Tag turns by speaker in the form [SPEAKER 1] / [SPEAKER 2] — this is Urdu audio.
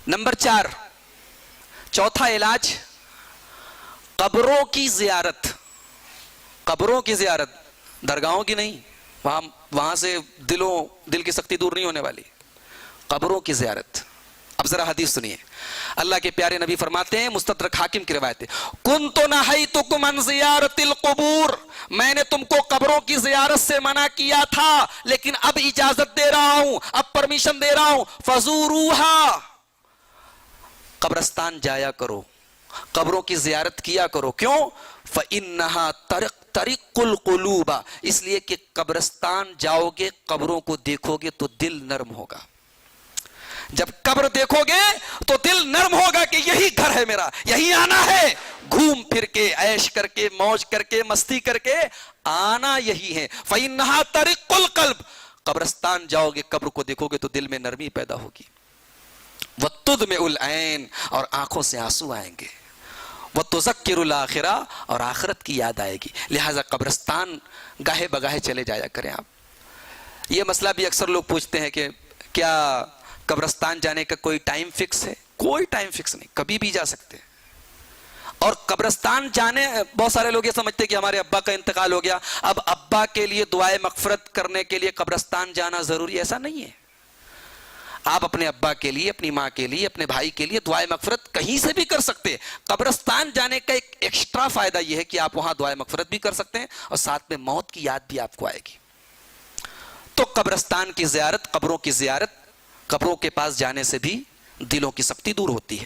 [SPEAKER 1] نمبر 4، چوتھا علاج قبروں کی زیارت. قبروں کی زیارت، درگاہوں کی نہیں، وہاں سے دل کی سختی دور نہیں ہونے والی. قبروں کی زیارت. اب ذرا حدیث سنیے. اللہ کے پیارے نبی فرماتے ہیں، مستدرک حاکم کی روایت ہے، کنت نہیتکم عن زیارت القبور، میں نے تم کو قبروں کی زیارت سے منع کیا تھا لیکن اب اجازت دے رہا ہوں، اب پرمیشن دے رہا ہوں، فزوروہا، قبرستان جایا کرو، قبروں کی زیارت کیا کرو. کیوں؟ فإنہا طریق القلوب، اس لیے کہ قبرستان جاؤ گے، قبروں کو دیکھو گے تو دل نرم ہوگا. جب قبر دیکھو گے تو دل نرم ہوگا کہ یہی گھر ہے میرا، یہی آنا ہے، گھوم پھر کے عیش کر کے موج کر کے مستی کر کے آنا یہی ہے. فإنہا طریق القلب، قبرستان جاؤ گے، قبر کو دیکھو گے تو دل میں نرمی پیدا ہوگی. وَتُدْمِعُ الْعَيْنِ، اور آنکھوں سے آنسو آئیں گے. وَتُذَكِّرُ الْآخِرَةَ، اور آخرت کی یاد آئے گی. لہٰذا قبرستان گاہے بگاہے چلے جایا کریں آپ. یہ مسئلہ بھی اکثر لوگ پوچھتے ہیں کہ کیا قبرستان جانے کا کوئی ٹائم فکس ہے؟ کوئی ٹائم فکس نہیں، کبھی بھی جا سکتے ہیں. اور قبرستان جانے، بہت سارے لوگ یہ سمجھتے ہیں کہ ہمارے ابا کا انتقال ہو گیا، اب ابا کے لیے دعائے مغفرت کرنے کے لیے قبرستان جانا ضروری. ایسا نہیں ہے. آپ اپنے ابا کے لیے، اپنی ماں کے لیے، اپنے بھائی کے لیے دعائے مغفرت کہیں سے بھی کر سکتے ہیں. قبرستان جانے کا ایک ایکسٹرا فائدہ یہ ہے کہ آپ وہاں دعائے مغفرت بھی کر سکتے ہیں اور ساتھ میں موت کی یاد بھی آپ کو آئے گی. تو قبرستان کی زیارت، قبروں کی زیارت، قبروں کے پاس جانے سے بھی دلوں کی سختی دور ہوتی ہے.